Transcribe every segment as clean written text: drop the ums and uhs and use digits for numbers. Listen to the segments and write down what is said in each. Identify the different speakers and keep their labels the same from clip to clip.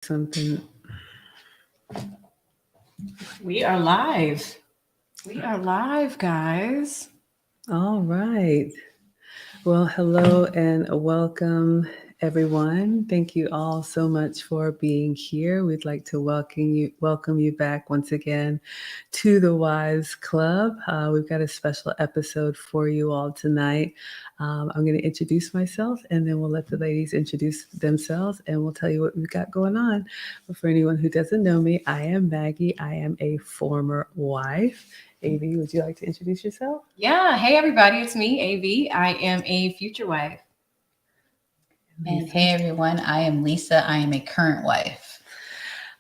Speaker 1: Something.
Speaker 2: We are live. We are live, guys.
Speaker 1: All right. Well, hello and welcome, everyone. Thank you all so much for being here. We'd like to welcome you back once again to the Wives Club. We've got a special episode for you all tonight. I'm going to introduce myself, and then we'll let the ladies introduce themselves, and we'll tell you what we've got going on. But for anyone who doesn't know me, I am Maggie. I am a former wife. Avi, would you like to introduce yourself?
Speaker 2: Yeah. Hey, everybody. It's me, AV. I am a future wife.
Speaker 3: And
Speaker 1: Lisa?
Speaker 3: hey everyone, I am Lisa. I am a current wife.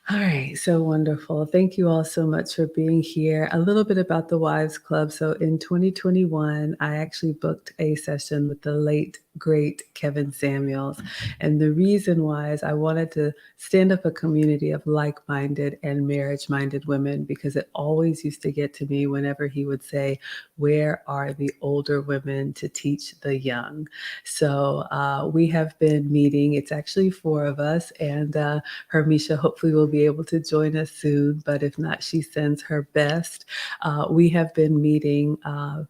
Speaker 1: All right, so wonderful. Thank you all so much for being here. A little bit about the Wives Club. So in 2021, I actually booked a session with the late, great Kevin Samuels. And the reason why is I wanted to stand up a community of like minded and marriage minded women because it always used to get to me whenever he would say, "Where are the older women to teach the young?" So we have been meeting. It's actually four of us, and Hermeisha hopefully will be able to join us soon, but if not, she sends her best. We have been meeting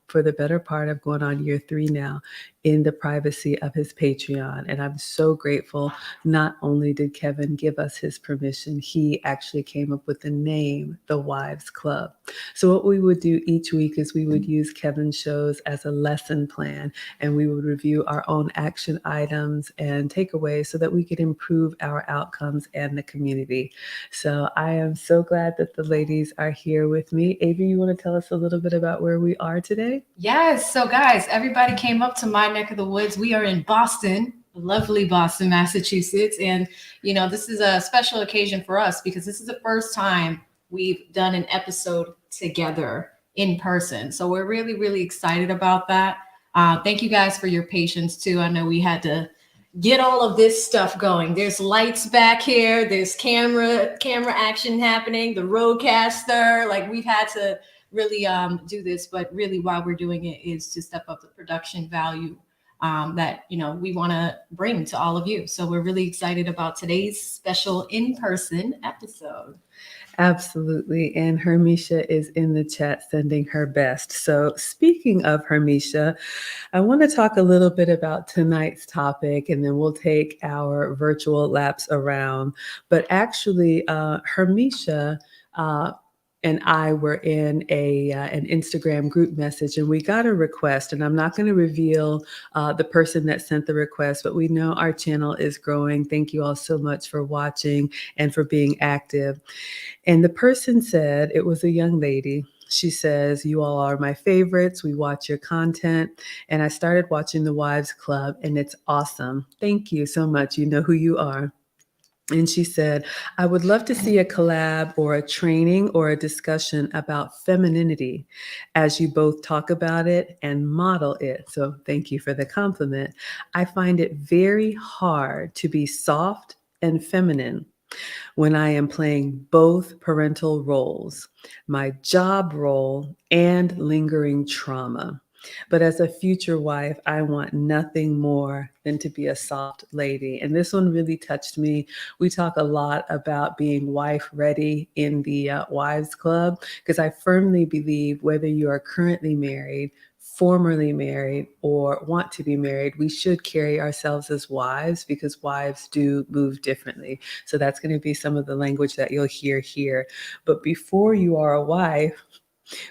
Speaker 1: for the better part of going on year 3 now in the privacy of his Patreon. And I'm so grateful. Not only did Kevin give us his permission, he actually came up with the name, The Wives Club. So what we would do each week is we would use Kevin's shows as a lesson plan, and we would review our own action items and takeaways so that we could improve our outcomes and the community. So I am so glad that the ladies are here with me. Avery, you want to tell us a little bit about where we are today?
Speaker 2: Yes. So, guys, everybody came up to my neck of the woods. We are in Boston, lovely Boston, Massachusetts. And, this is a special occasion for us because this is the first time we've done an episode together in person. So, we're really, really excited about that. Thank you guys for your patience, too. I know we had to get all of this stuff going. There's lights back here. There's camera action happening. The roadcaster, like we've had to really do this, but really why we're doing it is to step up the production value that we want to bring to all of you. So we're really excited about today's special in-person episode.
Speaker 1: Absolutely. And Hermeisha is in the chat sending her best. So, speaking of Hermeisha, I want to talk a little bit about tonight's topic and then we'll take our virtual laps around. But actually, Hermeisha, and I were in an Instagram group message, and we got a request. And I'm not going to reveal the person that sent the request, but we know our channel is growing. Thank you all so much for watching and for being active. And the person said, it was a young lady. She says, "You all are my favorites. We watch your content." And I started watching the Wives Club, and it's awesome. Thank you so much. You know who you are. And she said, "I would love to see a collab or a training or a discussion about femininity as you both talk about it and model it." So thank you for the compliment. "I find it very hard to be soft and feminine when I am playing both parental roles, my job role and lingering trauma. But as a future wife, I want nothing more than to be a soft lady." And this one really touched me. We talk a lot about being wife ready in the Wives Club because I firmly believe whether you are currently married, formerly married, or want to be married, we should carry ourselves as wives because wives do move differently. So that's going to be some of the language that you'll hear here. But before you are a wife,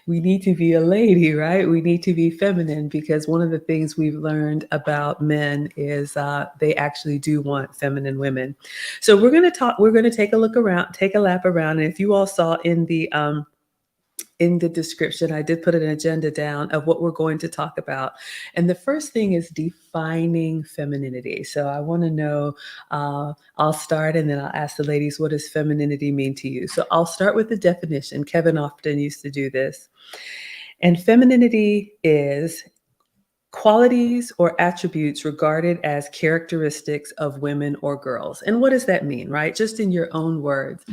Speaker 1: we need to be a lady, right? We need to be feminine because one of the things we've learned about men is they actually do want feminine women. So we're going to talk, we're going to take a look around, take a lap around. And if you all saw in the description, I did put an agenda down of what we're going to talk about. And the first thing is defining femininity. So I want to know, I'll start and then I'll ask the ladies, what does femininity mean to you? So I'll start with the definition. Kevin often used to do this. And femininity is qualities or attributes regarded as characteristics of women or girls. And what does that mean, right? Just in your own words.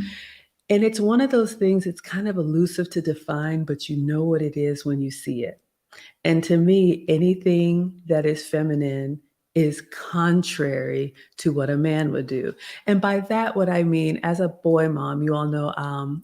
Speaker 1: And it's one of those things, it's kind of elusive to define, but you know what it is when you see it. And to me, anything that is feminine is contrary to what a man would do. And by that, what I mean, as a boy mom, you all know,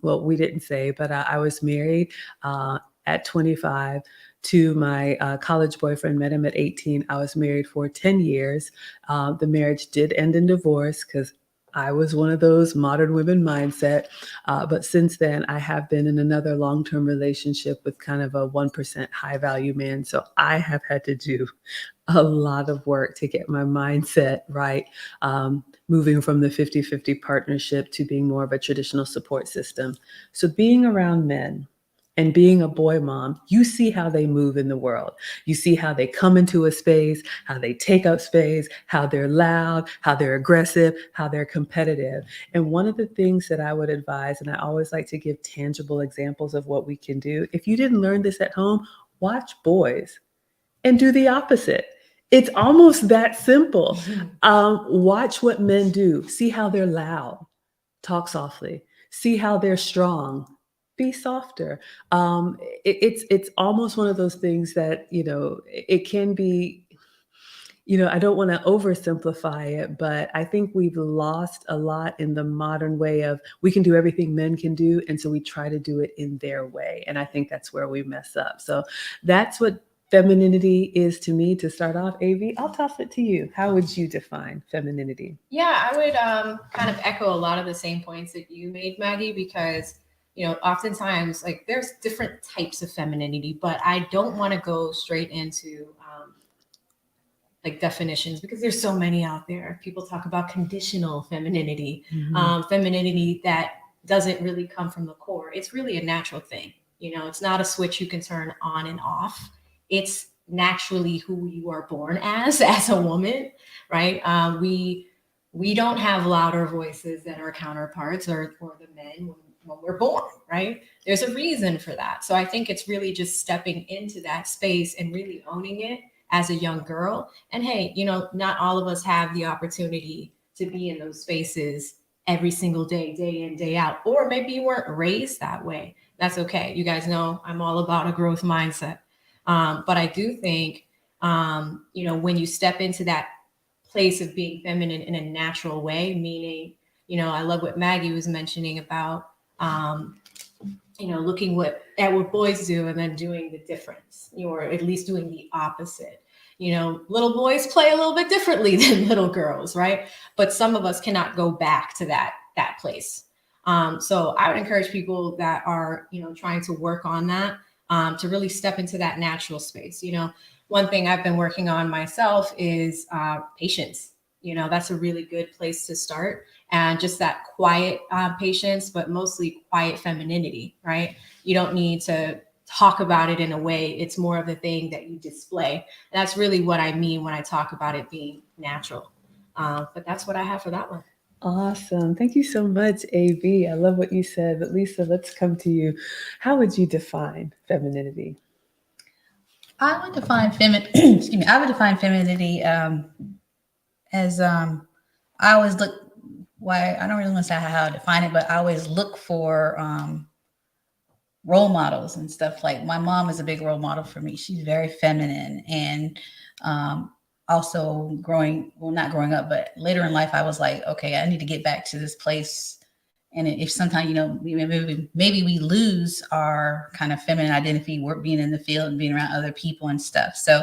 Speaker 1: well, we didn't say, but I was married at 25 to my college boyfriend, met him at 18. I was married for 10 years. The marriage did end in divorce because I was one of those modern women mindset. But since then, I have been in another long-term relationship with kind of a 1% high value man. So I have had to do a lot of work to get my mindset right, moving from the 50-50 partnership to being more of a traditional support system. So being around men and being a boy mom, you see how they move in the world. You see how they come into a space, how they take up space, how they're loud, how they're aggressive, how they're competitive. And one of the things that I would advise, and I always like to give tangible examples of what we can do. If you didn't learn this at home, watch boys and do the opposite. It's almost that simple. Watch what men do. See how they're loud. Talk softly. See how they're strong. Be softer. It's almost one of those things that, it can be, I don't want to oversimplify it, but I think we've lost a lot in the modern way of we can do everything men can do. And so we try to do it in their way. And I think that's where we mess up. So that's what femininity is to me. To start off, AV, I'll toss it to you. How would you define femininity?
Speaker 2: Yeah, I would kind of echo a lot of the same points that you made, Maggie, because oftentimes like there's different types of femininity, but I don't want to go straight into like definitions because there's so many out there. People talk about conditional femininity, femininity that doesn't really come from the core. It's really a natural thing. It's not a switch you can turn on and off. It's naturally who you are born as a woman, right? We don't have louder voices than our counterparts or the men when we're born, right? There's a reason for that. So I think it's really just stepping into that space and really owning it as a young girl. And hey, not all of us have the opportunity to be in those spaces every single day, day in, day out, or maybe you weren't raised that way. That's okay. You guys know I'm all about a growth mindset. But I do think, when you step into that place of being feminine in a natural way, meaning, I love what Maggie was mentioning about, looking at what boys do and then doing the difference, or at least doing the opposite. Little boys play a little bit differently than little girls, right? But some of us cannot go back to that place. So I would encourage people that are, trying to work on that, to really step into that natural space. One thing I've been working on myself is patience. That's a really good place to start. And just that quiet patience, but mostly quiet femininity, right? You don't need to talk about it in a way. It's more of the thing that you display. And that's really what I mean when I talk about it being natural. But that's what I have for that one.
Speaker 1: Awesome. Thank you so much, AV. I love what you said. But Lisa, let's come to you. How would you define femininity?
Speaker 3: I would define I would define femininity as I always look. Why I don't really want to say how to define it, but I always look for role models and stuff. Like my mom is a big role model for me. She's very feminine, and also not growing up, but later in life, I was like, okay, I need to get back to this place. And if sometimes, maybe we lose our kind of feminine identity, work being in the field and being around other people and stuff. So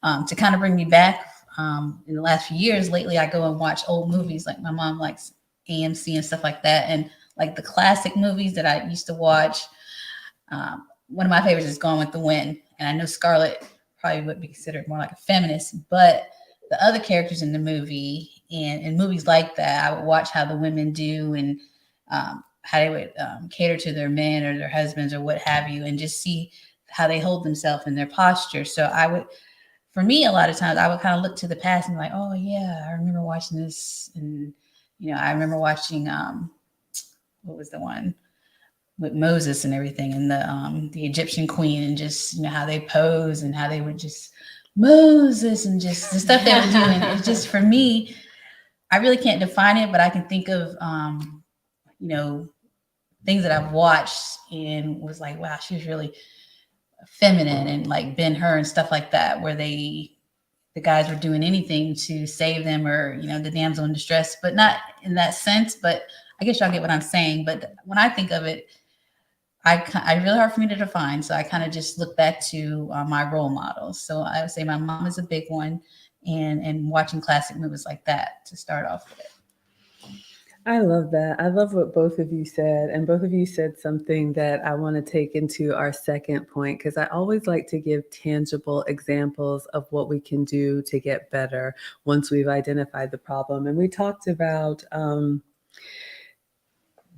Speaker 3: to kind of bring me back, in the last few years, lately, I go and watch old movies. Like my mom likes AMC and stuff like that. And like the classic movies that I used to watch, one of my favorites is Gone with the Wind. And I know Scarlett probably would be considered more like a feminist, but the other characters in the movie and in movies like that, I would watch how the women do and how they would cater to their men or their husbands or what have you, and just see how they hold themselves in their posture. So for me, a lot of times I would kind of look to the past and be like, oh yeah, I remember watching this. And, I remember watching, what was the one with Moses and everything, and the Egyptian queen, and just, how they pose and how they would just Moses and just the stuff they were doing. It's just, for me, I really can't define it, but I can think of, things that I've watched and was like, wow, she was really feminine, and like Ben-Hur and stuff like that, where they the guys were doing anything to save them, or, you know, the damsel in distress, but not in that sense. But I guess y'all get what I'm saying. But when I think of it, I really hard for me to define. So I kind of just look back to my role models. So I would say my mom is a big one, and watching classic movies like that to start off with.
Speaker 1: I love that. I love what both of you said. And both of you said something that I want to take into our second point, because I always like to give tangible examples of what we can do to get better once we've identified the problem. And we talked about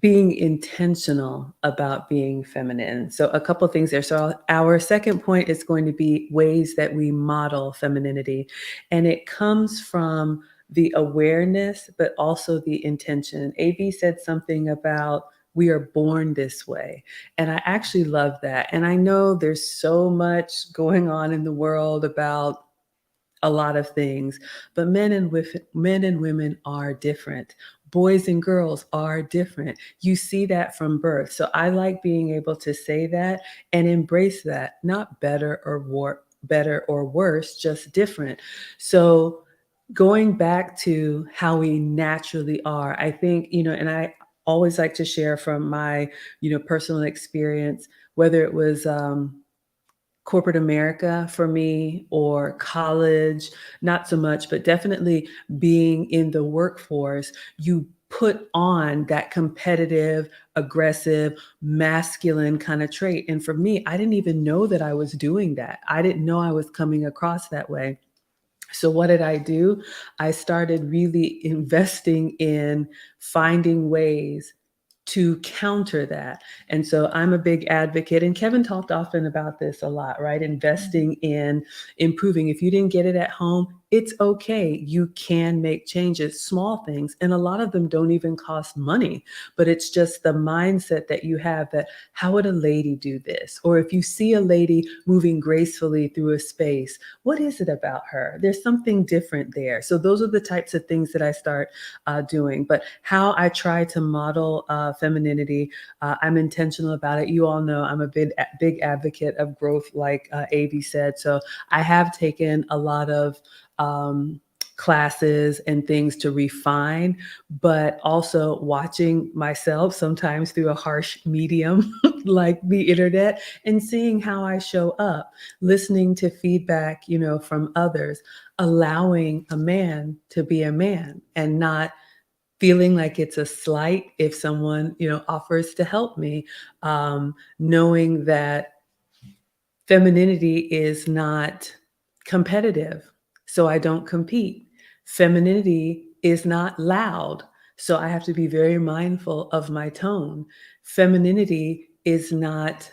Speaker 1: being intentional about being feminine. So a couple things there. So our second point is going to be ways that we model femininity. And it comes from the awareness, but also the intention. AV said something about we are born this way. And I actually love that. And I know there's so much going on in the world about a lot of things, but men and women are different. Boys and girls are different. You see that from birth. So I like being able to say that and embrace that, not better or worse, just different. So going back to how we naturally are, I think, and I always like to share from my, personal experience, whether it was corporate America for me or college, not so much, but definitely being in the workforce, you put on that competitive, aggressive, masculine kind of trait. And for me, I didn't even know that I was doing that. I didn't know I was coming across that way. So what did I do? I started really investing in finding ways to counter that. And so I'm a big advocate, and Kevin talked often about this a lot, right? Investing in improving. If you didn't get it at home, it's okay. You can make changes, small things, and a lot of them don't even cost money, but it's just the mindset that you have that, how would a lady do this? Or if you see a lady moving gracefully through a space, what is it about her? There's something different there. So those are the types of things that I start doing. But how I try to model femininity, I'm intentional about it. You all know I'm a big advocate of growth, like Avi said. So I have taken a lot of classes and things to refine, but also watching myself sometimes through a harsh medium like the internet and seeing how I show up, listening to feedback, from others, allowing a man to be a man and not feeling like it's a slight if someone, offers to help me, knowing that femininity is not competitive, so I don't compete. Femininity is not loud, so I have to be very mindful of my tone. Femininity is not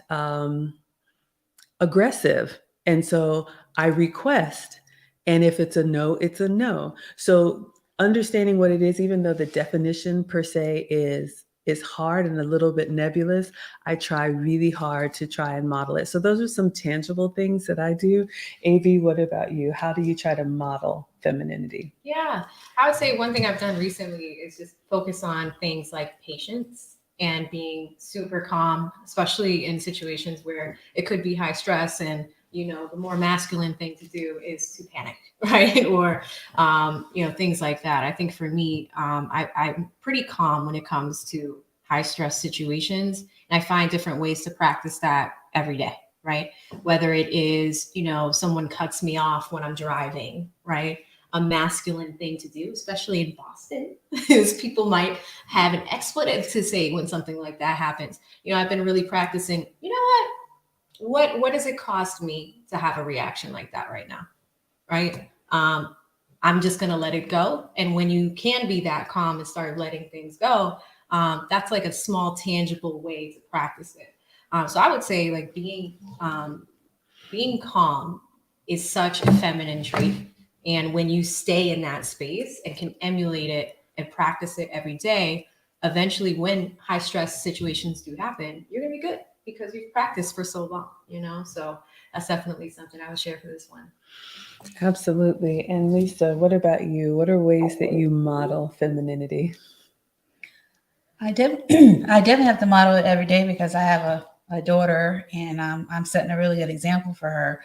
Speaker 1: aggressive, and so I request. And if it's a no, it's a no. So understanding what it is, even though the definition per se is hard and a little bit nebulous, I try really hard to try and model it. So those are some tangible things that I do. AV, what about you? How do you try to model femininity?
Speaker 2: Yeah, I would say one thing I've done recently is just focus on things like patience and being super calm, especially in situations where it could be high stress. And, the more masculine thing to do is to panic, right? Or, things like that. I think for me, I'm pretty calm when it comes to high stress situations. And I find different ways to practice that every day, right? Whether it is, someone cuts me off when I'm driving, right? A masculine thing to do, especially in Boston, is people might have an expletive to say when something like that happens. I've been really practicing, what does it cost me to have a reaction like that right now? Right. I'm just going to let it go. And when you can be that calm and start letting things go, that's like a small, tangible way to practice it. So I would say like being calm is such a feminine trait. And when you stay in that space and can emulate it and practice it every day, eventually when high stress situations do happen, you're going to be good because you've practiced for so long, So that's definitely something I would share for this one.
Speaker 1: Absolutely. And Lisa, what about you? What are ways that you model femininity?
Speaker 3: I definitely have to model it every day because I have a daughter, and I'm setting a really good example for her.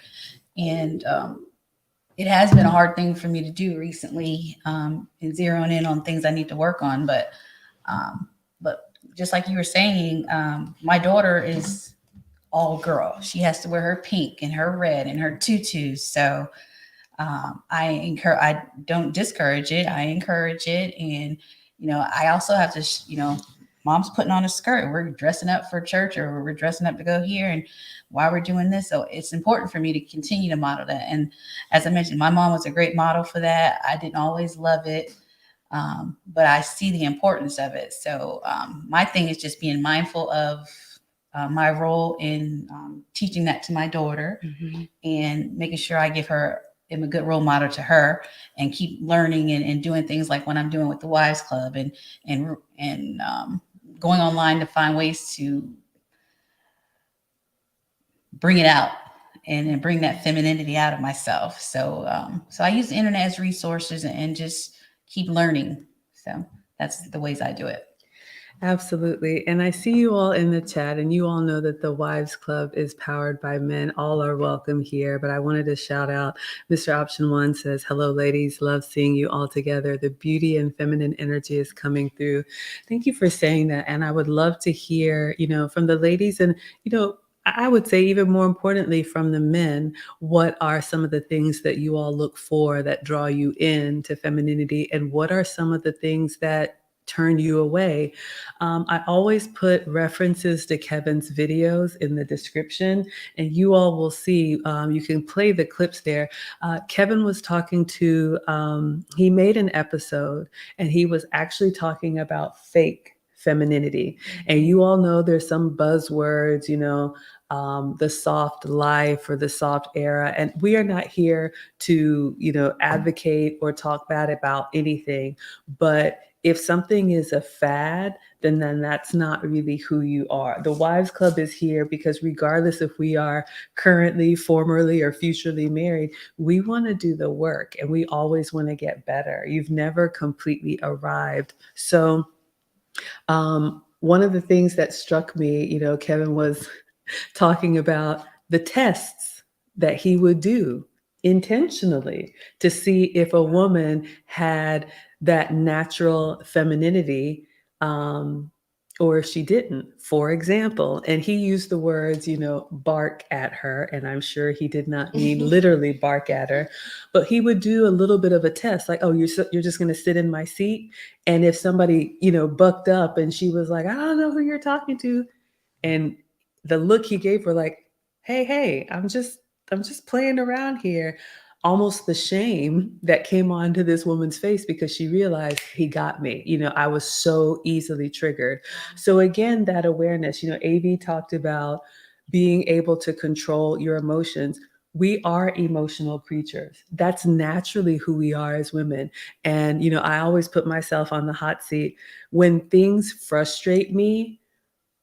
Speaker 3: And it has been a hard thing for me to do recently, and zeroing in on things I need to work on. But just like you were saying, my daughter is all girl. She has to wear her pink and her red and her tutus. So I don't discourage it. I encourage it. And, I also have to, mom's putting on a skirt. We're dressing up for church, or we're dressing up to go here, and why we're doing this. So it's important for me to continue to model that. And as I mentioned, my mom was a great model for that. I didn't always love it. But I see the importance of it. So my thing is just being mindful of my role in teaching that to my daughter, and making sure I am a good role model to her, and keep learning and doing things like what I'm doing with the Wives Club, and going online to find ways to bring it out and bring that femininity out of myself. So I use the internet as resources and just keep learning. So that's the ways I do it.
Speaker 1: Absolutely. And I see you all in the chat, and you all know that the Wives Club is powered by men. All are welcome here. But I wanted to shout out Mr. Option One says, hello, ladies. Love seeing you all together. The beauty and feminine energy is coming through. Thank you for saying that. And I would love to hear, from the ladies, and, I would say even more importantly from the men, what are some of the things that you all look for that draw you into femininity? And what are some of the things that turn you away? I always put references to Kevin's videos in the description, and you all will see, you can play the clips there. Kevin was talking to, he made an episode, and he was actually talking about fake femininity. And you all know there's some buzzwords, the soft life or the soft era. And we are not here to, advocate or talk bad about anything. But if something is a fad, then that's not really who you are. The Wives Club is here because regardless if we are currently, formerly, or futurely married, we want to do the work, and we always want to get better. You've never completely arrived. So one of the things that struck me, Kevin was talking about the tests that he would do intentionally to see if a woman had that natural femininity, or if she didn't, for example. And he used the words, bark at her. And I'm sure he did not mean literally bark at her, but he would do a little bit of a test, like, oh, you're just going to sit in my seat. And if somebody, bucked up and she was like, I don't know who you're talking to. And the look he gave her, like, hey, I'm just playing around here. Almost the shame that came onto this woman's face because she realized he got me. I was so easily triggered. So again, that awareness, AV talked about being able to control your emotions. We are emotional creatures. That's naturally who we are as women. And, I always put myself on the hot seat. When things frustrate me,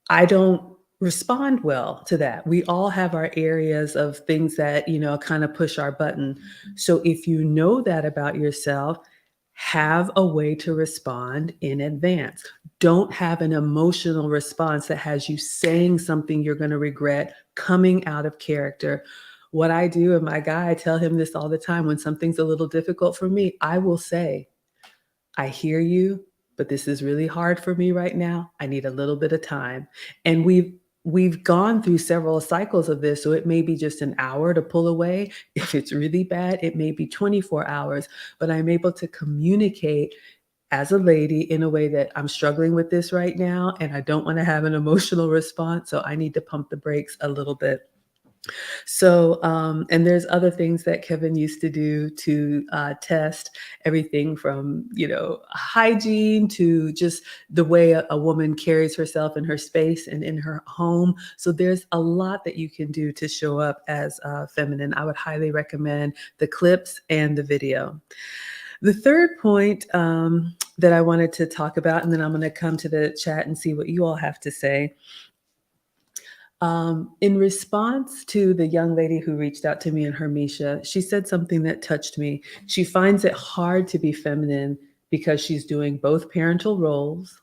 Speaker 1: I don't respond well to that. We all have our areas of things that, kind of push our button. So if you know that about yourself, have a way to respond in advance. Don't have an emotional response that has you saying something you're going to regret, coming out of character. What I do, and my guy, I tell him this all the time, when something's a little difficult for me, I will say, I hear you, but this is really hard for me right now. I need a little bit of time. And we've gone through several cycles of this. So it may be just an hour to pull away. If it's really bad, it may be 24 hours, but I'm able to communicate as a lady in a way that I'm struggling with this right now, and I don't want to have an emotional response. So I need to pump the brakes a little bit. So, and there's other things that Kevin used to do to test everything from, hygiene to just the way a woman carries herself in her space and in her home. So there's a lot that you can do to show up as feminine. I would highly recommend the clips and the video. The third point that I wanted to talk about, and then I'm going to come to the chat and see what you all have to say. In response to the young lady who reached out to me in Hermeisha, she said something that touched me. She finds it hard to be feminine because she's doing both parental roles.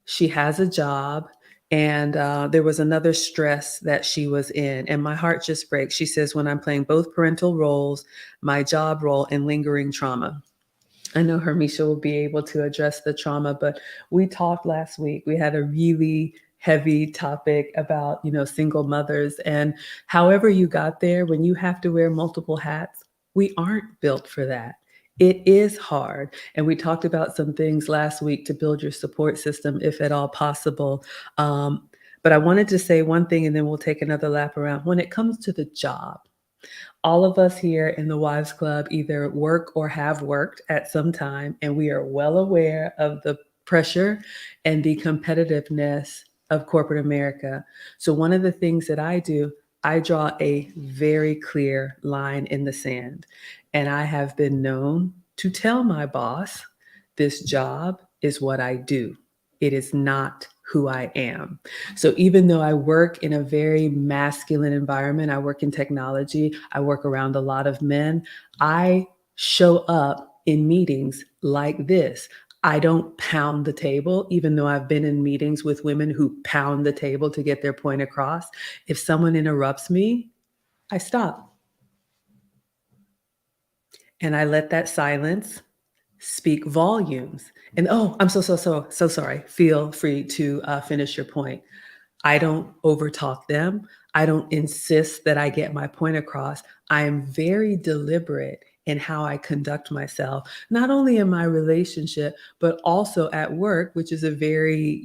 Speaker 1: She has a job, And there was another stress that she was in, and my heart just breaks. She says, when I'm playing both parental roles, my job role, and lingering trauma. I know Hermeisha will be able to address the trauma, but we talked last week. We had a really heavy topic about, single mothers, and however you got there, when you have to wear multiple hats, we aren't built for that. It is hard. And we talked about some things last week to build your support system, if at all possible. But I wanted to say one thing, and then we'll take another lap around. When it comes to the job, all of us here in the Wives Club either work or have worked at some time, and we are well aware of the pressure and the competitiveness of corporate America. So one of the things that I do, I draw a very clear line in the sand. And I have been known to tell my boss, this job is what I do. It is not who I am. So even though I work in a very masculine environment, I work in technology, I work around a lot of men, I show up in meetings like this. I don't pound the table, even though I've been in meetings with women who pound the table to get their point across. If someone interrupts me, I stop. And I let that silence speak volumes. And I'm so sorry. Feel free to finish your point. I don't overtalk them. I don't insist that I get my point across. I am very deliberate in how I conduct myself, not only in my relationship, but also at work, which is a very,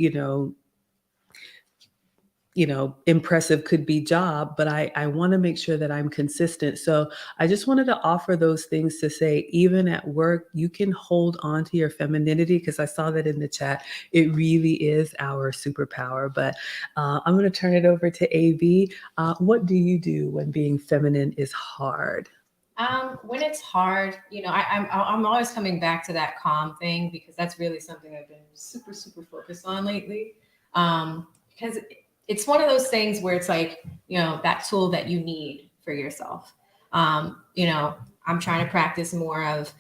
Speaker 1: impressive could be job, but I want to make sure that I'm consistent. So I just wanted to offer those things to say, even at work, you can hold on to your femininity, because I saw that in the chat. It really is our superpower. But I'm going to turn it over to AV. What do you do when being feminine is hard?
Speaker 2: When it's hard, I'm always coming back to that calm thing, because that's really something I've been super, super focused on lately. Because it's one of those things where it's like, that tool that you need for yourself. I'm trying to practice more of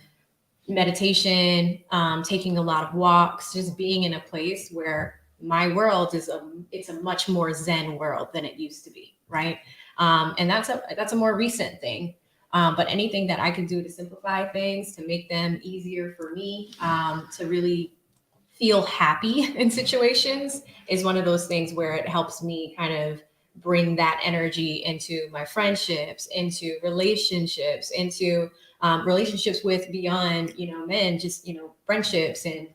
Speaker 2: meditation, taking a lot of walks, just being in a place where my world it's a much more Zen world than it used to be. Right. And that's a more recent thing. But anything that I can do to simplify things, to make them easier for me, to really feel happy in situations, is one of those things where it helps me kind of bring that energy into my friendships, into relationships, into relationships with beyond, men, just, friendships and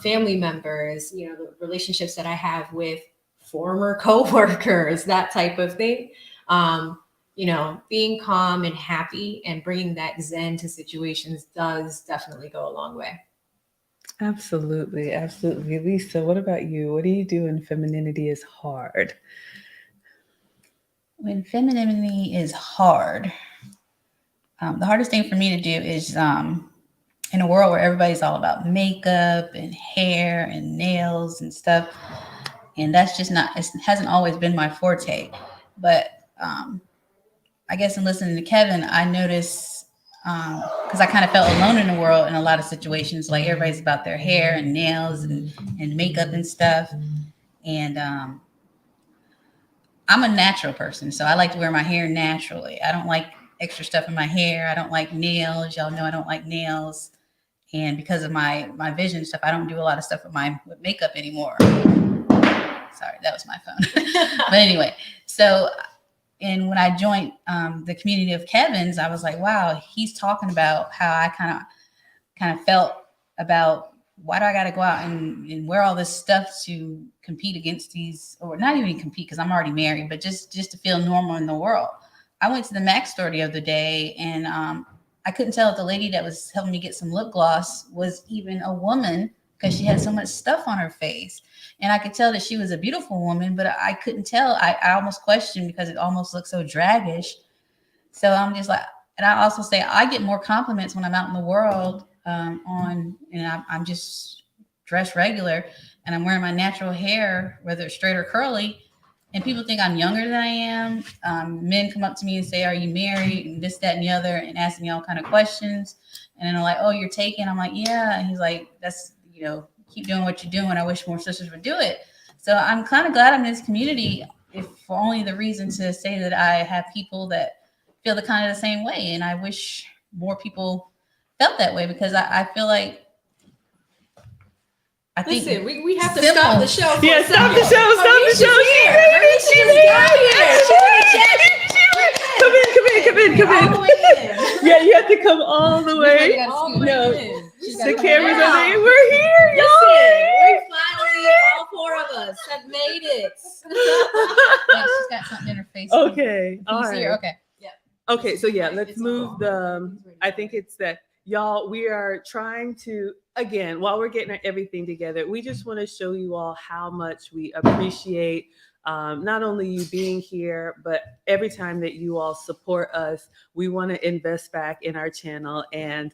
Speaker 2: family members, the relationships that I have with former coworkers, that type of thing. Being calm and happy and bringing that Zen to situations does definitely go a long way.
Speaker 1: Absolutely. Absolutely. Lisa, what about you? What do you do when femininity is hard?
Speaker 3: When femininity is hard, the hardest thing for me to do is in a world where everybody's all about makeup and hair and nails and stuff. And that's just it hasn't always been my forte. But I guess in listening to Kevin, I noticed, because I kind of felt alone in the world in a lot of situations, like everybody's about their hair and nails and makeup and stuff. And I'm a natural person, so I like to wear my hair naturally. I don't like extra stuff in my hair. I don't like nails. Y'all know I don't like nails. And because of my vision stuff, I don't do a lot of stuff with makeup anymore. Sorry, that was my phone. But anyway, so, and when I joined the community of Kevin's, I was like, wow, he's talking about how I kind of felt about, why do I got to go out and wear all this stuff to compete against these, or not even compete because I'm already married, but just to feel normal in the world. I went to the MAC store the other day, and I couldn't tell if the lady that was helping me get some lip gloss was even a woman, because she had so much stuff on her face. And I could tell that she was a beautiful woman, but I couldn't tell. I almost questioned, because it almost looked so draggish. So I'm just like, and I also say I get more compliments when I'm out in the world and I'm just dressed regular and I'm wearing my natural hair, whether it's straight or curly. And people think I'm younger than I am. Men come up to me and say, are you married? And this, that, and the other, and asking me all kind of questions. And then they're like, oh, you're taken. I'm like, yeah. And he's like, that's, keep doing what you're doing. I wish more sisters would do it. So I'm kind of glad I'm in this community, if for only the reason to say that I have people that feel the kind of the same way. And I wish more people felt that way, because I feel like, I think
Speaker 2: Listen, we have to
Speaker 3: simple.
Speaker 2: stop the show. For
Speaker 1: Yeah,
Speaker 2: a
Speaker 1: stop the
Speaker 2: second.
Speaker 1: show. Stop the show.
Speaker 2: Hermeisha's
Speaker 1: She
Speaker 2: here.
Speaker 1: made it.
Speaker 2: Hermeisha
Speaker 1: She
Speaker 2: just
Speaker 1: made
Speaker 2: got
Speaker 1: it.
Speaker 2: here.
Speaker 1: Come in.
Speaker 2: All the way in.
Speaker 1: Yeah, you have to come all the way.
Speaker 2: All the
Speaker 1: No.
Speaker 2: way in. She's
Speaker 1: The
Speaker 2: gotta come
Speaker 1: cameras
Speaker 2: down.
Speaker 1: are there. We're here,
Speaker 2: Listen,
Speaker 1: y'all.
Speaker 2: we finally, all four of us have made it.
Speaker 3: Like, she's got something in her face.
Speaker 1: Okay.
Speaker 3: Can
Speaker 1: All
Speaker 3: you see her?
Speaker 1: right.
Speaker 3: Okay.
Speaker 1: Okay, so yeah, let's
Speaker 2: It's
Speaker 1: move
Speaker 2: on.
Speaker 1: the, I think it's that, y'all, we are trying to, again, while we're getting everything together, we just want to show you all how much we appreciate not only you being here, but every time that you all support us. We want to invest back in our channel, and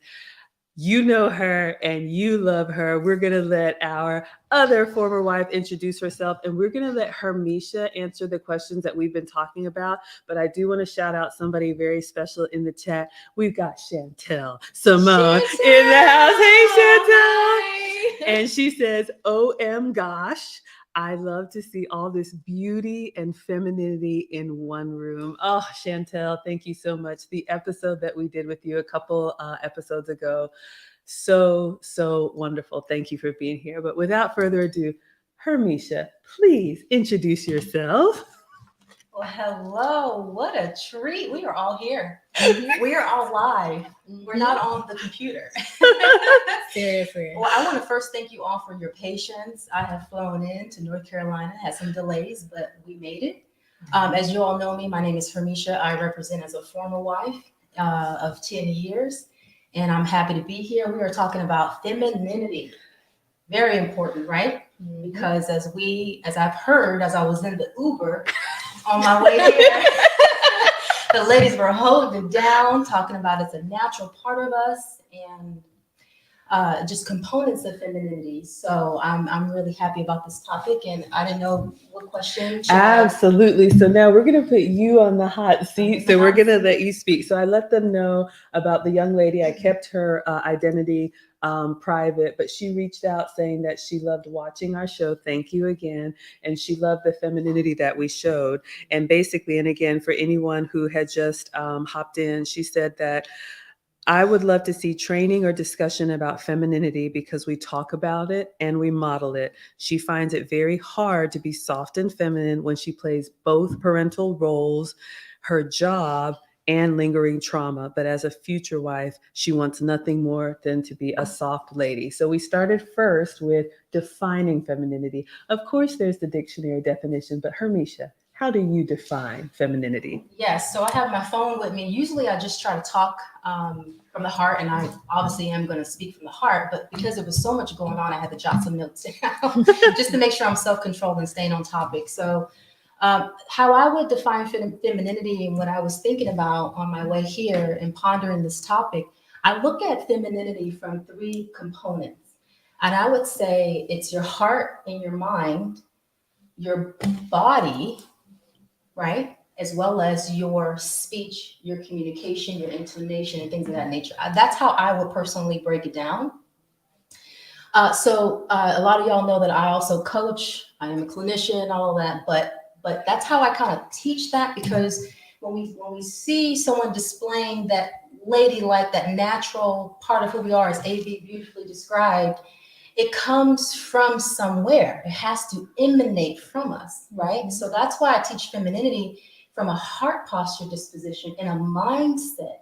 Speaker 1: you know her and you love her. We're going to let our other former wife introduce herself, and we're going to let Hermeisha answer the questions that we've been talking about. But I do want to shout out somebody very special in the chat. We've got Chantel Simone in the house. Hey, Chantel.
Speaker 2: Hi.
Speaker 1: And she says, OM gosh, I love to see all this beauty and femininity in one room. Oh, Chantel, thank you so much. The episode that we did with you a couple episodes ago, so wonderful. Thank you for being here. But without further ado, Hermeisha, please introduce yourself.
Speaker 4: Well, hello. What a treat. We are all here.
Speaker 2: Mhm.
Speaker 4: We are all live. We're not on the computer.
Speaker 2: Seriously.
Speaker 4: Well, I want to first thank you all for your patience. I have flown in to North Carolina, had some delays, but we made it. As you all know me, my name is Hermeisha. I represent as a former wife of 10 years, and I'm happy to be here. We are talking about femininity. Very important, right? Because as I've heard, as I was in the Uber on my way here, the ladies were holding it down, talking about it's a natural part of us, and just components of femininity. So I'm really happy about this topic, and I didn't know what question.
Speaker 1: Absolutely. So now we're going to put you on the hot seat. So we're going to let you speak. So I let them know about the young lady. I kept her identity private, but she reached out saying that she loved watching our show. Thank you again. And she loved the femininity that we showed. And basically, and again, for anyone who had just hopped in, she said that I would love to see training or discussion about femininity because we talk about it and we model it. She finds it very hard to be soft and feminine when she plays both parental roles, her job, and lingering trauma. But as a future wife, she wants nothing more than to be a soft lady. So we started first with defining femininity. Of course, there's the dictionary definition, but Hermeisha, how do you define femininity?
Speaker 4: Yes, so I have my phone with me. Usually I just try to talk from the heart, and I obviously am going to speak from the heart, but because there was so much going on, I had to jot some notes down just to make sure I'm self-controlled and staying on topic. So how I would define femininity, and what I was thinking about on my way here and pondering this topic, I look at femininity from three components. And I would say it's your heart and your mind, your body, right? As well as your speech, your communication, your intonation, and things of that nature. That's how I would personally break it down. So a lot of y'all know that I also coach. I am a clinician, all of that, but that's how I kind of teach that, because when we see someone displaying that ladylike, that natural part of who we are, as AV beautifully described, it comes from somewhere. It has to emanate from us, right? Mm-hmm. So that's why I teach femininity from a heart posture disposition and a mindset.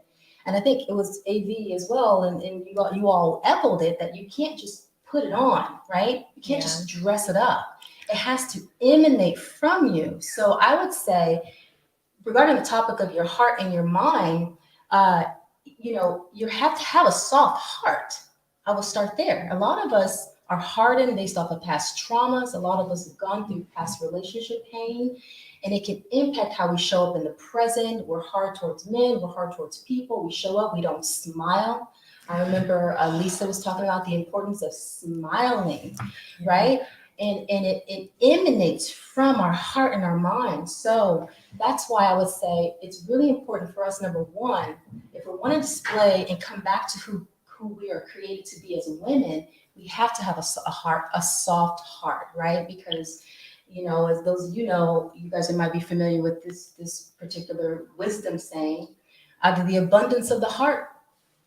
Speaker 4: And I think it was AV as well, and you all echoed it, that you can't just put it on, right? You can't just dress it up. It has to emanate from you. So I would say, regarding the topic of your heart and your mind, you have to have a soft heart. I will start there. A lot of us are hardened based off of past traumas. A lot of us have gone through past relationship pain, and it can impact how we show up in the present. We're hard towards men. We're hard towards people. We show up. We don't smile. I remember Lisa was talking about the importance of smiling, right? And it emanates from our heart and our mind. So that's why I would say it's really important for us, number one, if we want to display and come back to who we are created to be as women, we have to have a soft heart, right? Because You know, as those, you know, you guys might be familiar with this particular wisdom saying, out of the abundance of the heart,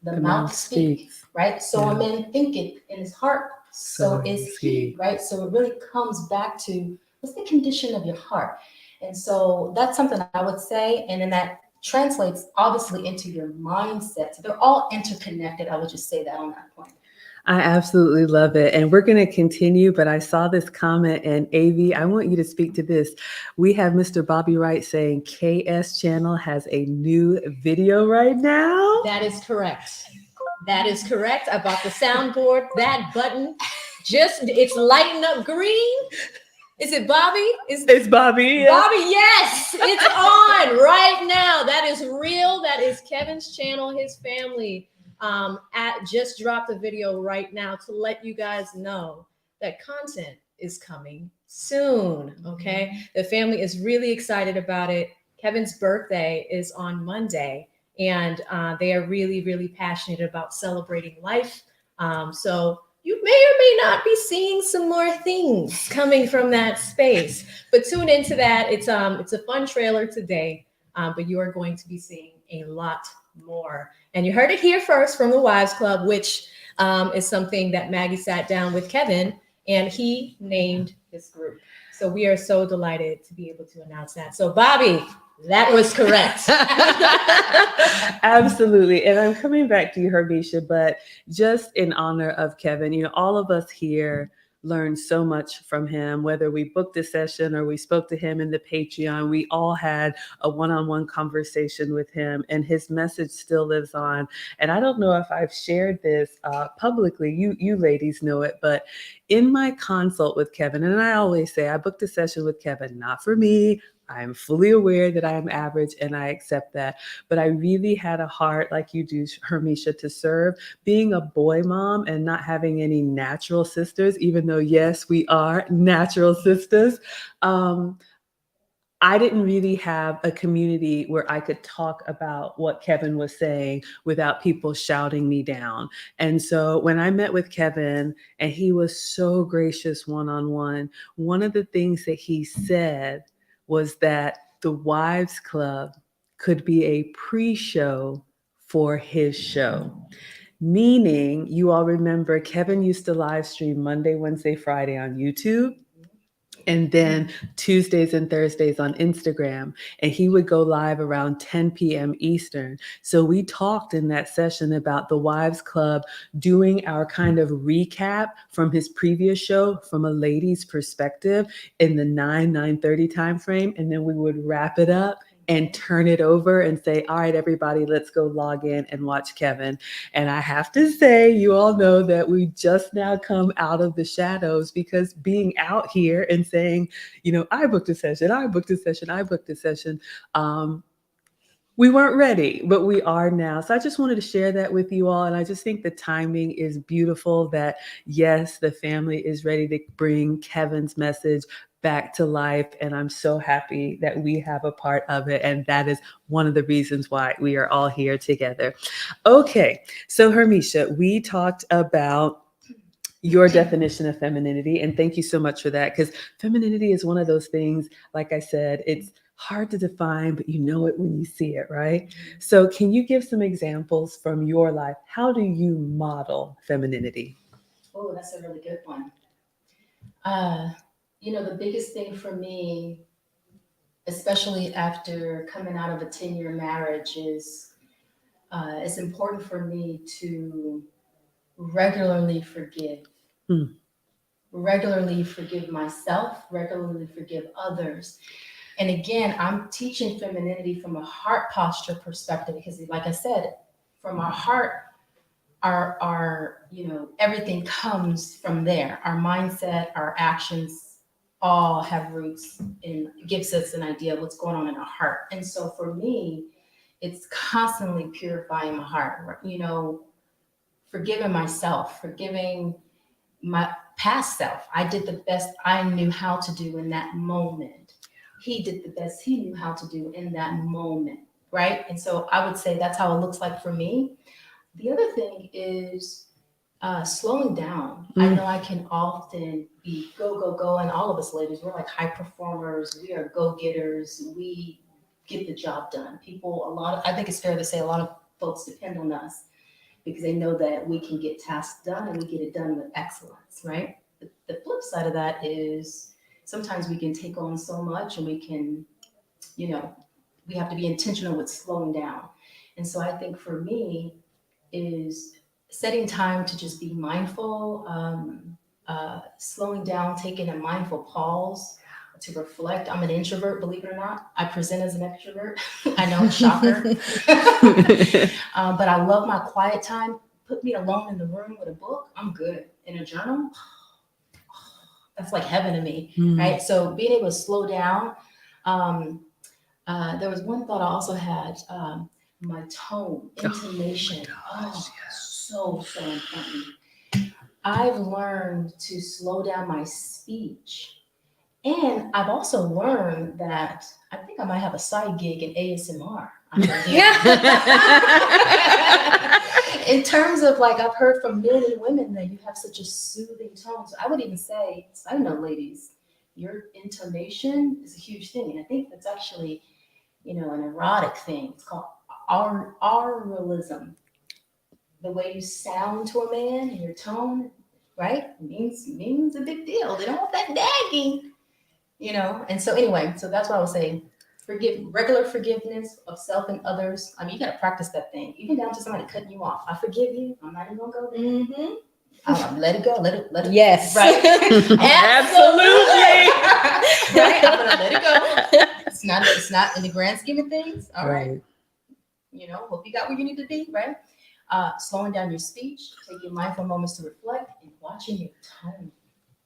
Speaker 4: the mouth speak, right? So a man thinketh in his heart, so is he, right? So it really comes back to what's the condition of your heart. And so that's something I would say. And then that translates obviously into your mindset. So they're all interconnected. I would just say that on that point.
Speaker 1: I absolutely love it. And we're going to continue, but I saw this comment, and AV, I want you to speak to this. We have Mr. Bobby Wright saying KS channel has a new video right now.
Speaker 2: That is correct. That is correct. I bought the soundboard. That button it's lighting up green. Is it Bobby?
Speaker 1: It's Bobby. Yeah.
Speaker 2: Bobby, yes, it's on right now. That is real. That is Kevin's channel, his family. Just dropped a video right now to let you guys know that content is coming soon. Okay, the family is really excited about it. Kevin's birthday is on Monday, and they are really, really passionate about celebrating life. So you may or may not be seeing some more things coming from that space, but tune into that. It's a fun trailer today, but you are going to be seeing a lot more. And you heard it here first from the Wives Club, which is something that Maggie sat down with Kevin and he named his group. So we are so delighted to be able to announce that. So Bobby, that was correct.
Speaker 1: Absolutely. And I'm coming back to you, Hermeisha, but just in honor of Kevin, you know, all of us here learned so much from him, whether we booked a session or we spoke to him in the Patreon. We all had a one-on-one conversation with him, and his message still lives on. And I don't know if I've shared this publicly. You ladies know it, but in my consult with Kevin, and I always say I booked a session with Kevin, not for me. I'm fully aware that I am average and I accept that. But I really had a heart, like you do, Hermeisha, to serve. Being a boy mom and not having any natural sisters, even though, yes, we are natural sisters, I didn't really have a community where I could talk about what Kevin was saying without people shouting me down. And so when I met with Kevin, and he was so gracious one-on-one, one of the things that he said was that the Wives Club could be a pre-show for his show. Meaning, you all remember Kevin used to live stream Monday, Wednesday, Friday on YouTube, and then Tuesdays and Thursdays on Instagram. And he would go live around 10 p.m. Eastern. So we talked in that session about the Wives Club doing our kind of recap from his previous show from a lady's perspective in the 9:30 time frame. And then we would wrap it up and turn it over and say, all right, everybody, let's go log in and watch Kevin. And I have to say, you all know that we just now come out of the shadows, because being out here and saying, you know, I booked a session, I booked a session, I booked a session, we weren't ready, but we are now. So I just wanted to share that with you all. And I just think the timing is beautiful that, yes, the family is ready to bring Kevin's message back to life. And I'm so happy that we have a part of it. And that is one of the reasons why we are all here together. Okay, so Hermeisha, we talked about your definition of femininity. And thank you so much for that, because femininity is one of those things, like I said, it's hard to define, but you know it when you see it, right? So can you give some examples from your life? How do you model femininity?
Speaker 4: Oh, that's a really good one. You know, the biggest thing for me, especially after coming out of a 10-year marriage, is it's important for me to regularly forgive. Regularly forgive myself, regularly forgive others. And again, I'm teaching femininity from a heart posture perspective, because like I said, from our heart, our you know, everything comes from there. Our mindset, our actions all have roots and gives us an idea of what's going on in our heart. And so for me, it's constantly purifying my heart, you know, forgiving myself, forgiving my past self. I did the best I knew how to do in that moment. He did the best he knew how to do in that moment, right? And so I would say that's how it looks like for me. The other thing is Slowing down. I know I can often be go, and all of us ladies, we're like high performers. We are go-getters. We get the job done. I think it's fair to say a lot of folks depend on us because they know that we can get tasks done and we get it done with excellence, right? The flip side of that is sometimes we can take on so much and we can, we have to be intentional with slowing down. And so I think for me is setting time to just be mindful, slowing down, taking a mindful pause to reflect. I'm an introvert, believe it or not. I present as an extrovert. I know, shocker. But I love my quiet time. Put me alone in the room with a book, I'm good. In a journal, that's like heaven to me, right? So being able to slow down. There was one thought I also had, my tone, intonation. So important. I've learned to slow down my speech. And I've also learned that I think I might have a side gig in ASMR. In terms of like, I've heard from men and women that you have such a soothing tone. So I would even say, I know, ladies, your intonation is a huge thing. And I think that's actually, an erotic thing. It's called auralism. The way you sound to a man and your tone, right, means a big deal. They don't want that nagging, And so anyway, so that's what I was saying. Regular forgiveness of self and others. I mean, you got to practice that thing, even down to somebody cutting you off. I forgive you. I'm not even gonna go there. Let it go. Let it.
Speaker 3: Yes.
Speaker 4: Right.
Speaker 1: Absolutely.
Speaker 4: Right. I'm gonna let it go. It's not in the grand scheme of things. All right. Hope you got where you need to be. Right. Slowing down your speech, taking mindful moments to reflect, and watching your tone.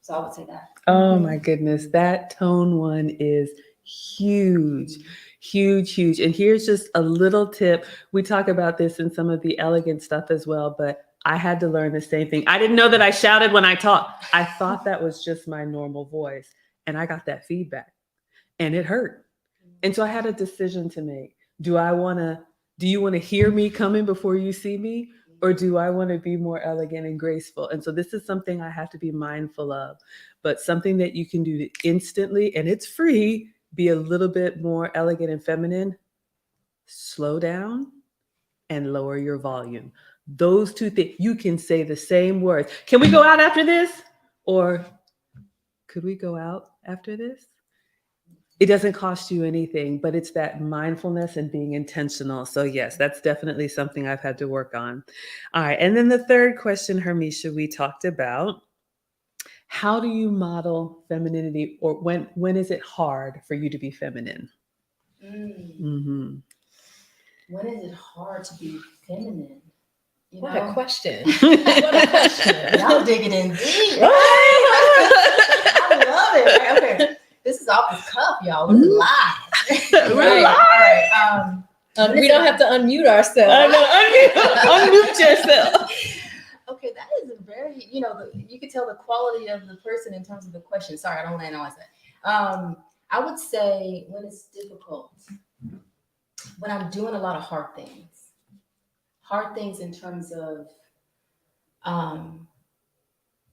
Speaker 4: So I would say that.
Speaker 1: Oh my goodness, that tone one is huge. And here's just a little tip. We talk about this in some of the elegant stuff as well, but I had to learn the same thing. I didn't know that I shouted when I talked. I thought that was just my normal voice. And I got that feedback and it hurt. And so I had a decision to make. Do you want to hear me coming before you see me? Or do I want to be more elegant and graceful? And so this is something I have to be mindful of, but something that you can do instantly, and it's free, be a little bit more elegant and feminine. Slow down and lower your volume. Those two things, you can say the same words. Can we go out after this? Or could we go out after this? It doesn't cost you anything, but it's that mindfulness and being intentional. So yes, that's definitely something I've had to work on. All right. And then the third question, Hermeisha, we talked about, how do you model femininity, or when is it hard for you to be feminine?
Speaker 4: When is it hard to be feminine?
Speaker 2: What a question.
Speaker 4: Y'all digging in deep. I love it. Okay. This is off the cuff, y'all. We're live.
Speaker 1: We're live.
Speaker 2: We don't have to unmute ourselves.
Speaker 1: I know, unmute yourself.
Speaker 4: Okay, that is a very, you can tell the quality of the person in terms of the question. Sorry, I don't land on that. I would say when it's difficult, when I'm doing a lot of hard things in terms of,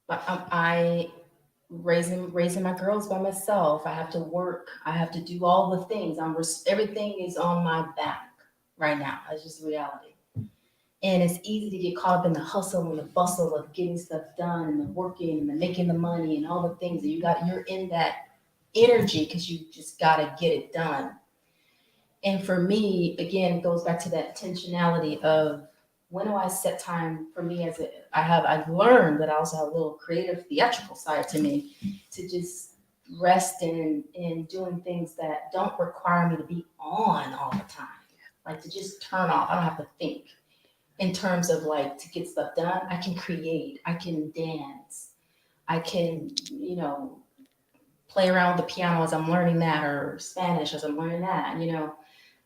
Speaker 4: I raising my girls by myself. I have to work. I have to do all the things. Everything is on my back right now. That's just reality. And it's easy to get caught up in the hustle and the bustle of getting stuff done and the working and the making the money and all the things that you're in that energy because you just got to get it done. And for me, again, it goes back to that intentionality of when do I set time for me I've learned that I also have a little creative theatrical side to me to just rest in doing things that don't require me to be on all the time. Like to just turn off. I don't have to think in terms of like to get stuff done. I can create, I can dance, I can, play around with the piano as I'm learning that, or Spanish as I'm learning that,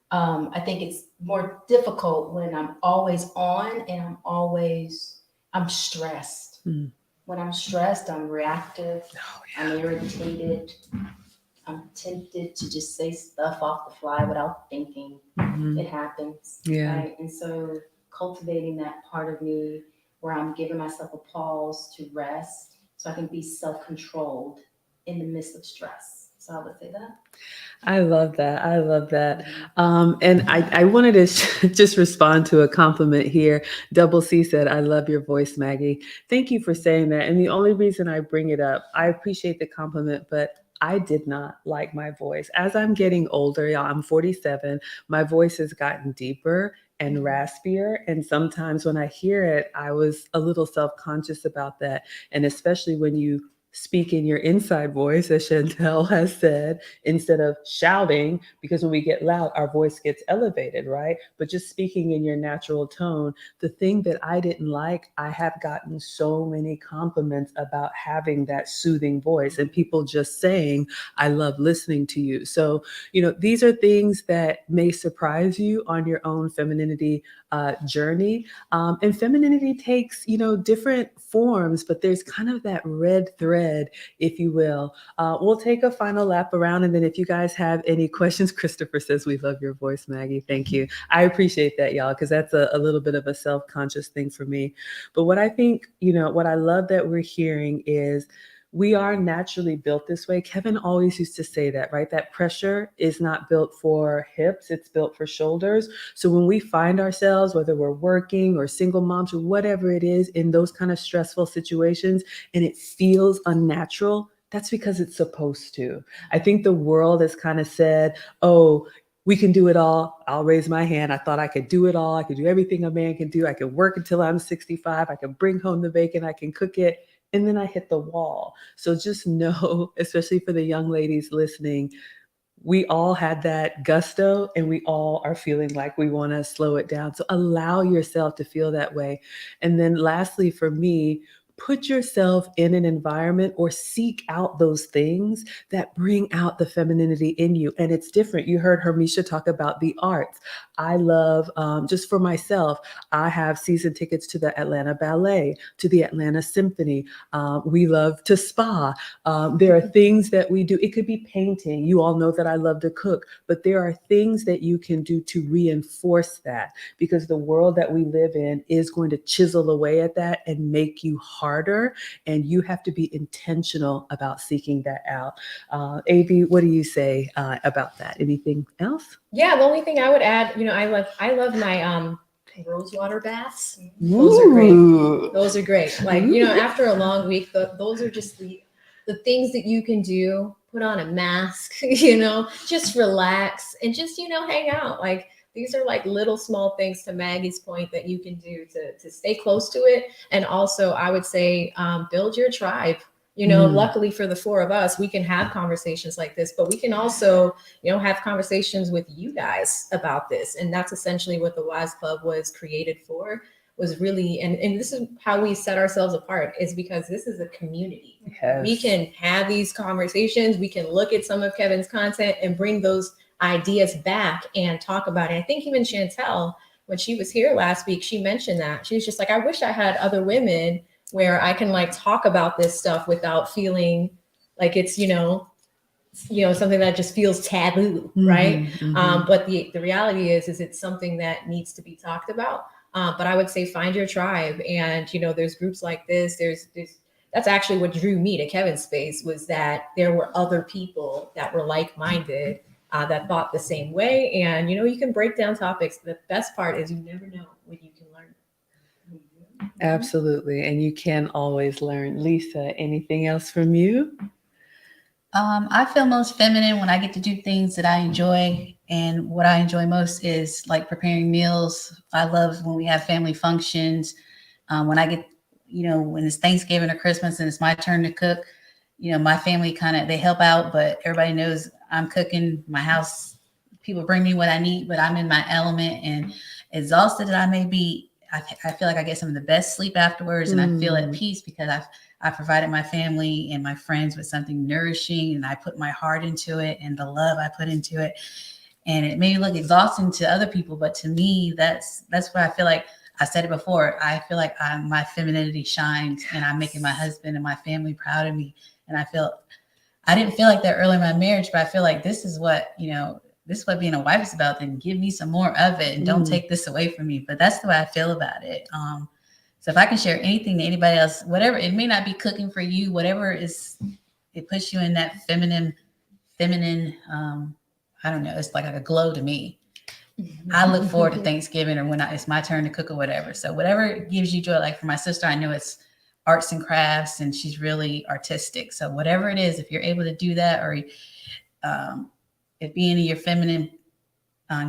Speaker 4: I think it's more difficult when I'm always on and I'm stressed. When I'm stressed, I'm reactive. I'm irritated. I'm tempted to just say stuff off the fly without thinking. It happens.
Speaker 1: Yeah.
Speaker 4: Right? And so cultivating that part of me where I'm giving myself a pause to rest so I can be self-controlled in the midst of stress. So I would say that.
Speaker 1: I love that. I love that. And I wanted to just respond to a compliment here. Double C said, I love your voice, Maggie. Thank you for saying that. And the only reason I bring it up, I appreciate the compliment, but I did not like my voice. As I'm getting older, y'all, I'm 47, my voice has gotten deeper and raspier. And sometimes when I hear it, I was a little self-conscious about that. And especially when you speak in your inside voice, as Chantel has said, instead of shouting, because when we get loud, our voice gets elevated, right? But just speaking in your natural tone, the thing that I didn't like, I have gotten so many compliments about having that soothing voice and people just saying, I love listening to you. So, these are things that may surprise you on your own femininity journey. And femininity takes, different forms, but there's kind of that red thread, if you will. We'll take a final lap around. And then if you guys have any questions, Christopher says, we love your voice, Maggie. Thank you. I appreciate that, y'all, because that's a little bit of a self-conscious thing for me. But what I think, what I love that we're hearing is we are naturally built this way. Kevin always used to say that, right? That pressure is not built for hips, it's built for shoulders. So when we find ourselves, whether we're working or single moms or whatever it is, in those kind of stressful situations, and it feels unnatural, that's because it's supposed to. I think the world has kind of said, oh, we can do it all. I'll raise my hand. I thought I could do it all. I could do everything a man can do. I could work until I'm 65. I can bring home the bacon. I can cook it. And then I hit the wall. So just know, especially for the young ladies listening, we all had that gusto and we all are feeling like we want to slow it down. So allow yourself to feel that way. And then lastly, for me, put yourself in an environment or seek out those things that bring out the femininity in you. And it's different. You heard Hermeisha talk about the arts. I love, just for myself, I have season tickets to the Atlanta Ballet, to the Atlanta Symphony. We love to spa. There are things that we do. It could be painting. You all know that I love to cook, but there are things that you can do to reinforce that, because the world that we live in is going to chisel away at that and make you harder. And you have to be intentional about seeking that out. AV, what do you say about that? Anything else?
Speaker 2: Yeah, the only thing I would add, I love my rose water baths.
Speaker 1: Those
Speaker 2: are great. Those are great. Like, after a long week, those are just the things that you can do. Put on a mask, just relax and just, hang out. Like, these are like little small things, to Maggie's point, that you can do to stay close to it. And also, I would say, build your tribe. Luckily for the four of us, we can have conversations like this, but we can also, have conversations with you guys about this. And that's essentially what the Wise Club was created for, was really, and this is how we set ourselves apart, is because this is a community.
Speaker 1: Yes.
Speaker 2: We can have these conversations. We can look at some of Kevin's content and bring those ideas back and talk about it. I think even Chantel, when she was here last week, she mentioned that. She was just like, I wish I had other women where I can like talk about this stuff without feeling like it's, something that just feels taboo, right?
Speaker 1: Mm-hmm.
Speaker 2: But the reality is it's something that needs to be talked about. But I would say find your tribe, and there's groups like this. There's that's actually what drew me to Kevin's space, was that there were other people that were like-minded, that thought the same way, and you can break down topics. The best part is you never know when you can learn.
Speaker 1: Absolutely. And you can always learn. Lisa, anything else from you?
Speaker 3: I feel most feminine when I get to do things that I enjoy. And what I enjoy most is like preparing meals. I love when we have family functions. When I get, when it's Thanksgiving or Christmas and it's my turn to cook, my family they help out, but everybody knows I'm cooking. My house, people bring me what I need, but I'm in my element, and exhausted that I may be, I feel like I get some of the best sleep afterwards, and I feel at peace because I provided my family and my friends with something nourishing, and I put my heart into it and the love I put into it. And it may look exhausting to other people, but to me, that's what I feel like. I said it before. I feel like my femininity shines, and I'm making my husband and my family proud of me. And I didn't feel like that early in my marriage, but I feel like this is what, this is what being a wife is about. Then give me some more of it, and don't take this away from me. But that's the way I feel about it. So if I can share anything to anybody else, whatever, it may not be cooking for you, whatever is, it puts you in that feminine, I don't know, it's like a glow to me. I look forward to Thanksgiving or when it's my turn to cook or whatever. So whatever gives you joy, like for my sister, I know it's arts and crafts and she's really artistic. So whatever it is, if you're able to do that, or if being in your feminine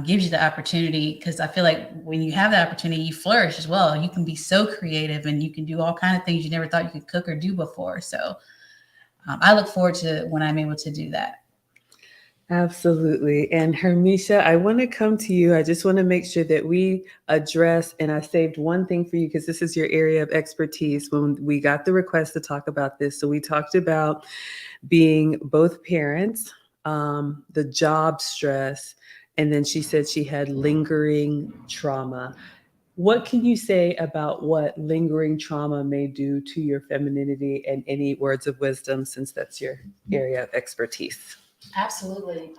Speaker 3: gives you the opportunity, because I feel like when you have the opportunity, you flourish as well. You can be so creative and you can do all kinds of things you never thought you could cook or do before. So I look forward to when I'm able to do that.
Speaker 1: Absolutely. And Hermeisha, I want to come to you. I just want to make sure that we address, and I saved one thing for you because this is your area of expertise when we got the request to talk about this. So we talked about being both parents, the job stress, and then she said she had lingering trauma. What can you say about what lingering trauma may do to your femininity, and any words of wisdom since that's your area of expertise?
Speaker 4: Absolutely.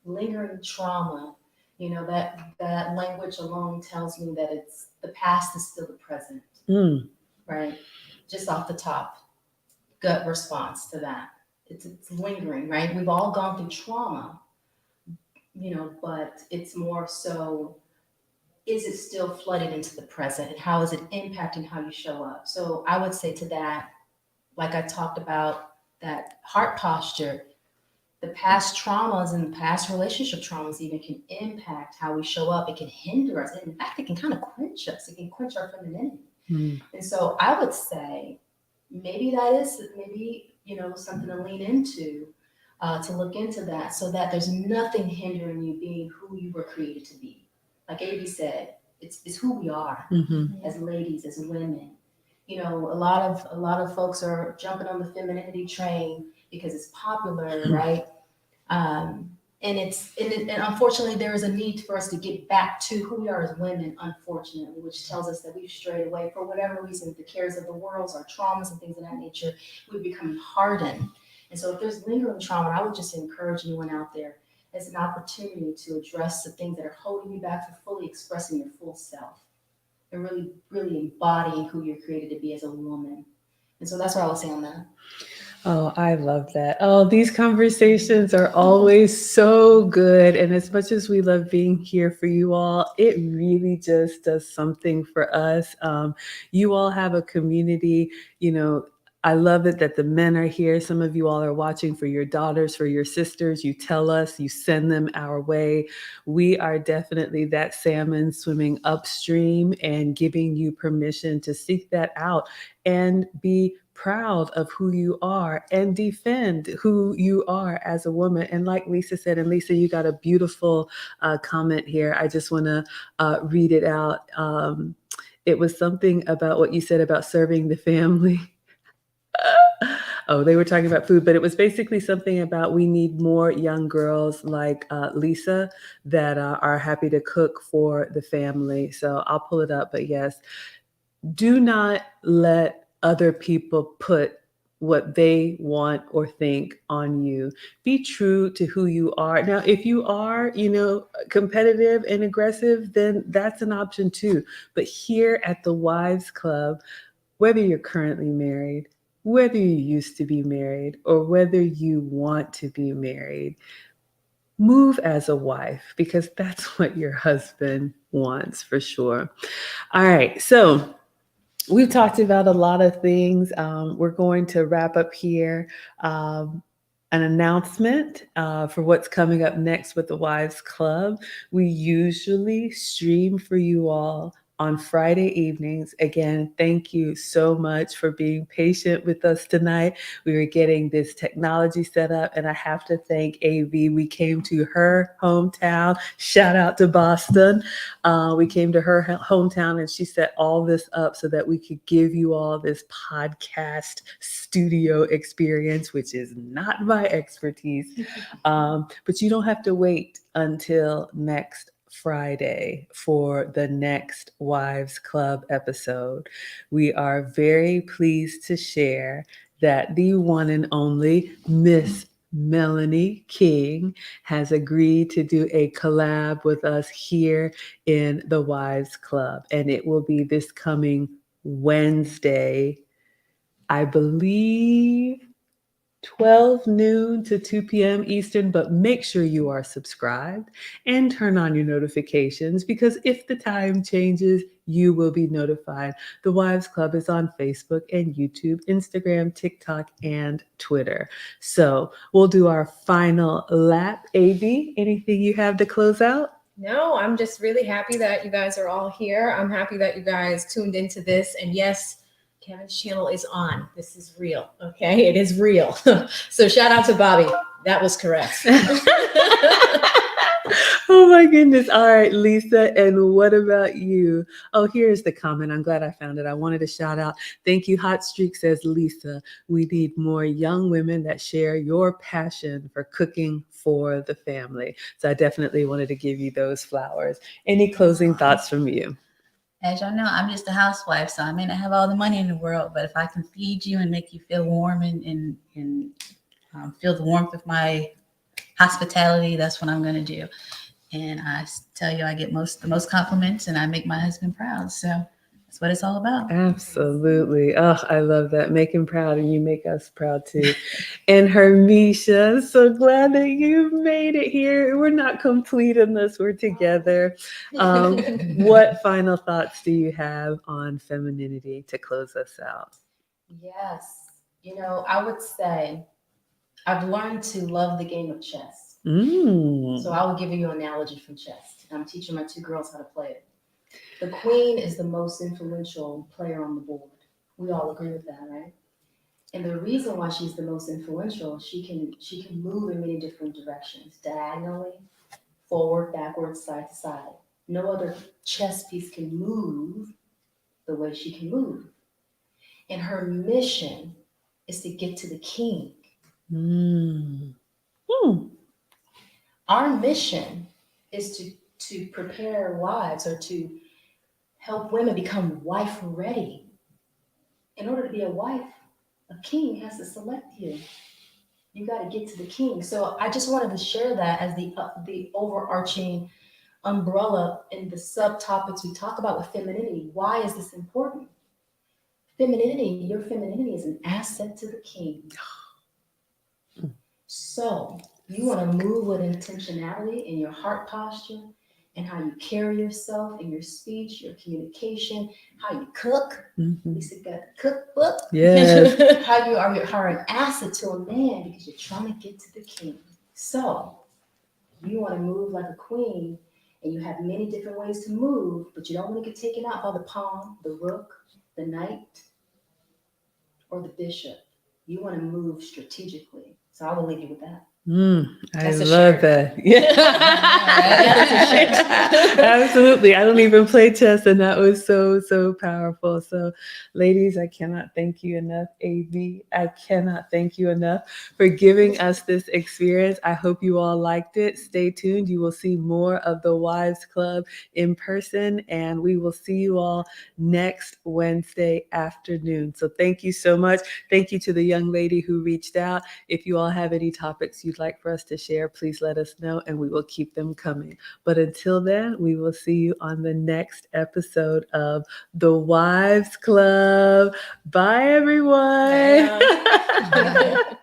Speaker 4: Lingering trauma, that language alone tells me that it's the past is still the present, right? Just off the top, gut response to that. It's lingering, right? We've all gone through trauma, but it's more so, is it still flooded into the present, and how is it impacting how you show up? So I would say to that, like I talked about, that heart posture, the past traumas and the past relationship traumas even can impact how we show up. It can hinder us. In fact, it can kind of quench us. It can quench our femininity. And so I would say maybe something to lean into, to look into that, so that there's nothing hindering you being who you were created to be. Like Avery said, it's who we are as ladies, as women. A lot of folks are jumping on the femininity train because it's popular, right? And unfortunately, there is a need for us to get back to who we are as women, unfortunately, which tells us that we've strayed away for whatever reason, the cares of the world, our traumas and things of that nature. We've become hardened. And so if there's lingering trauma, I would just encourage anyone out there as an opportunity to address the things that are holding you back from fully expressing your full self and really, really embodying who you're created to be as a woman. And so that's what I would say on that.
Speaker 1: Oh, I love that. Oh, these conversations are always so good. And as much as we love being here for you all, it really just does something for us. You all have a community, I love it that the men are here. Some of you all are watching for your daughters, for your sisters. You tell us, you send them our way. We are definitely that salmon swimming upstream and giving you permission to seek that out and be proud of who you are and defend who you are as a woman. And like Lisa said, and Lisa, you got a beautiful comment here. I just want to read it out. It was something about what you said about serving the family. Oh, they were talking about food, but it was basically something about we need more young girls like Lisa that are happy to cook for the family. So I'll pull it up, but yes, do not let other people put what they want or think on you. Be true to who you are. Now, if you are, competitive and aggressive, then that's an option too. But here at the Wives Club, whether you're currently married, whether you used to be married, or whether you want to be married, move as a wife, because that's what your husband wants for sure. All right, so we've talked about a lot of things. We're going to wrap up here. An announcement for what's coming up next with the Wives Club. We usually stream for you all on Friday evenings. Again, thank you so much for being patient with us tonight. We were getting this technology set up, and I have to thank AV. We came to her hometown. Shout out to Boston. We came to her hometown, and she set all this up so that we could give you all this podcast studio experience, which is not my expertise. But you don't have to wait until next Friday for the next Wives Club episode. We are very pleased to share that the one and only Miss Melanie King has agreed to do a collab with us here in the Wives Club, and it will be this coming Wednesday, I believe 12 noon to 2 p.m. Eastern, but make sure you are subscribed and turn on your notifications, because if the time changes, you will be notified. The Wives Club is on Facebook and YouTube, Instagram, TikTok, and Twitter. So we'll do our final lap. AB, anything you have to close out?
Speaker 2: No, I'm just really happy that you guys are all here. I'm happy that you guys tuned into this. And yes, Kevin's channel is on. This is real. Okay. It is real. So shout out to Bobby. That was correct.
Speaker 1: Oh my goodness. All right, Lisa. And what about you? Oh, here's the comment. I'm glad I found it. I wanted to shout out. Thank you. Hot Streak says, Lisa, we need more young women that share your passion for cooking for the family. So I definitely wanted to give you those flowers. Any closing thoughts from you?
Speaker 3: As y'all know, I'm just a housewife, so I may not have all the money in the world, but if I can feed you and make you feel warm and feel the warmth of my hospitality, that's what I'm going to do. And I tell you, I get the most compliments, and I make my husband proud. So that's what it's all about.
Speaker 1: Absolutely. Oh, I love that. Make him proud, and you make us proud too. And Hermeisha, so glad that you made it here. We're not complete unless we're together. What final thoughts do you have on femininity to close us out?
Speaker 4: Yes. I would say I've learned to love the game of chess. So I will give you an analogy from chess. I'm teaching my two girls how to play it. The queen is the most influential player on the board. We all agree with that, right? And the reason why she's the most influential, she can move in many different directions, diagonally, forward, backwards, side to side. No other chess piece can move the way she can move. And her mission is to get to the king. Our mission is to prepare wives, or to help women become wife ready. In order to be a wife, a king has to select you. You got to get to the king. So I just wanted to share that as the overarching umbrella in the subtopics we talk about with femininity. Why is this important? Femininity, your femininity is an asset to the king. So you want to move with intentionality in your heart posture, and how you carry yourself in your speech, your communication, how you cook. Lisa got a cookbook.
Speaker 1: Yes.
Speaker 4: How you are an asset to a man, because you're trying to get to the king. So you want to move like a queen, and you have many different ways to move, but you don't want to get taken out by the pawn, the rook, the knight, or the bishop. You want to move strategically. So I will leave you with that.
Speaker 1: I love that. Yeah. Absolutely. I don't even play chess, and that was so powerful. So ladies, I cannot thank you enough. AB, I cannot thank you enough for giving us this experience. I hope you all liked it. Stay tuned. You will see more of the Wives Club in person, and we will see you all next Wednesday afternoon. So thank you so much. Thank you to the young lady who reached out. If you all have any topics you'd like for us to share, please let us know, and we will keep them coming. But until then, we will see you on the next episode of the Wives Club. Bye, everyone.
Speaker 3: Bye.
Speaker 1: All right.